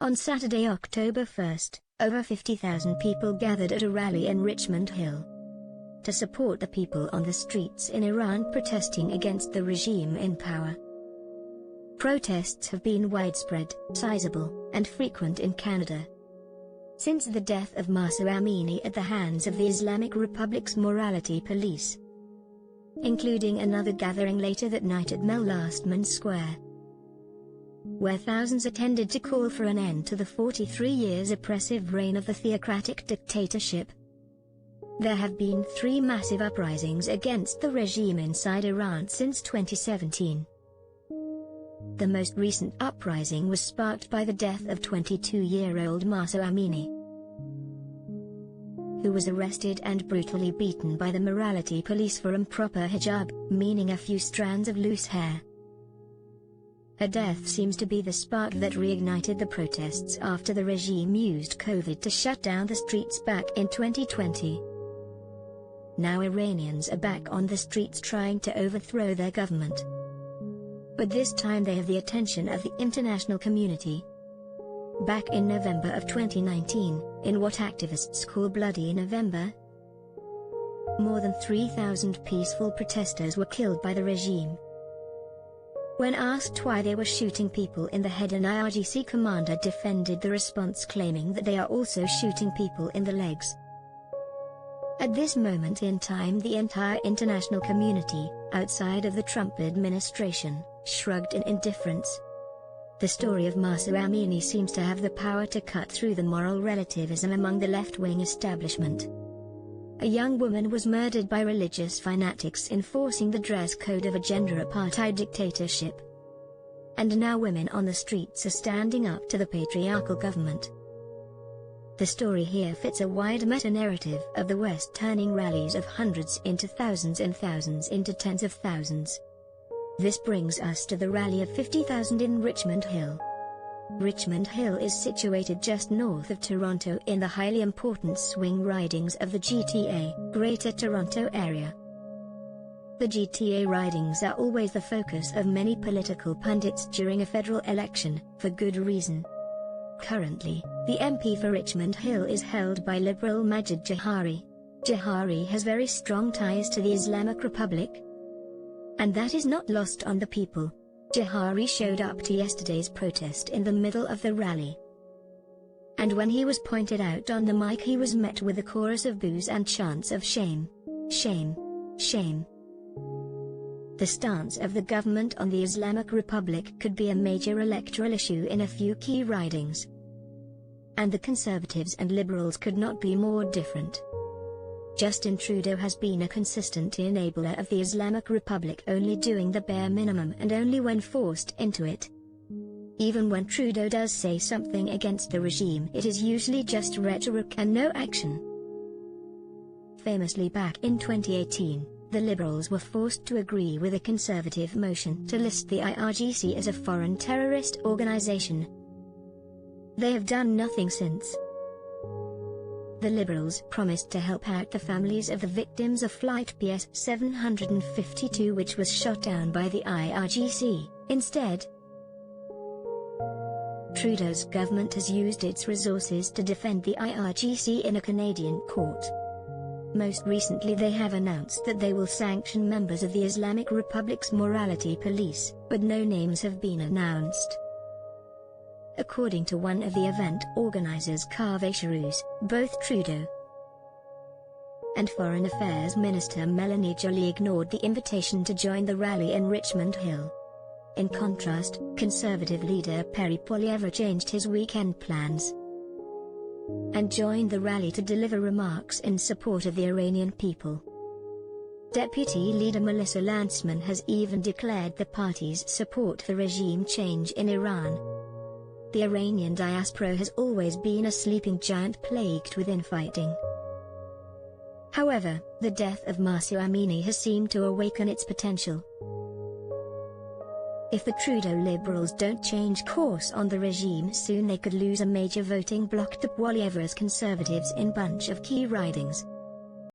On Saturday, October 1st, over 50,000 people gathered at a rally in Richmond Hill to support the people on the streets in Iran protesting against the regime in power. Protests have been widespread, sizable, and frequent in Canada since the death of Mahsa Amini at the hands of the Islamic Republic's morality police, including another gathering later that night at Melastman Square, where thousands attended to call for an end to the 43 years oppressive reign of the theocratic dictatorship. There have been 3 massive uprisings against the regime inside Iran since 2017. The most recent uprising was sparked by the death of 22-year-old Mahsa Amini, who was arrested and brutally beaten by the morality police for improper hijab, meaning a few strands of loose hair. Her death seems to be the spark that reignited the protests after the regime used COVID to shut down the streets back in 2020. Now Iranians are back on the streets trying to overthrow their government. But this time they have the attention of the international community. Back in November of 2019, in what activists call Bloody November, more than 3,000 peaceful protesters were killed by the regime. When asked why they were shooting people in the head, an IRGC commander defended the response, claiming that they are also shooting people in the legs. At this moment in time, the entire international community, outside of the Trump administration, shrugged in indifference. The story of Mahsa Amini seems to have the power to cut through the moral relativism among the left-wing establishment. A young woman was murdered by religious fanatics enforcing the dress code of a gender apartheid dictatorship. And now women on the streets are standing up to the patriarchal government. The story here fits a wide meta-narrative of the West turning rallies of hundreds into thousands and thousands into tens of thousands. This brings us to the rally of 50,000 in Richmond Hill. Richmond Hill is situated just north of Toronto in the highly important swing ridings of the GTA, Greater Toronto Area. The GTA ridings are always the focus of many political pundits during a federal election, for good reason. Currently, the MP for Richmond Hill is held by Liberal Majid Jahari. Jahari has very strong ties to the Islamic Republic, and that is not lost on the people. Jahari showed up to yesterday's protest in the middle of the rally, and when he was pointed out on the mic, he was met with a chorus of boos and chants of shame, shame, shame. The stance of the government on the Islamic Republic could be a major electoral issue in a few key ridings, and the Conservatives and Liberals could not be more different. Justin Trudeau has been a consistent enabler of the Islamic Republic, only doing the bare minimum and only when forced into it. Even when Trudeau does say something against the regime, it is usually just rhetoric and no action. Famously, back in 2018, the Liberals were forced to agree with a Conservative motion to list the IRGC as a foreign terrorist organization. They have done nothing since. The Liberals promised to help out the families of the victims of Flight PS 752, which was shot down by the IRGC. Instead, Trudeau's government has used its resources to defend the IRGC in a Canadian court. Most recently, they have announced that they will sanction members of the Islamic Republic's morality police, but no names have been announced. According to one of the event organizers, Carvacherus, both Trudeau and Foreign Affairs Minister Melanie Joly ignored the invitation to join the rally in Richmond Hill. In contrast, Conservative leader Pierre Poilievre changed his weekend plans and joined the rally to deliver remarks in support of the Iranian people. Deputy Leader Melissa Lantsman has even declared the party's support for regime change in Iran. The Iranian diaspora has always been a sleeping giant plagued with infighting. However, the death of Mahsa Amini has seemed to awaken its potential. If the Trudeau Liberals don't change course on the regime soon, they could lose a major voting bloc to Poilievre's Conservatives in bunch of key ridings.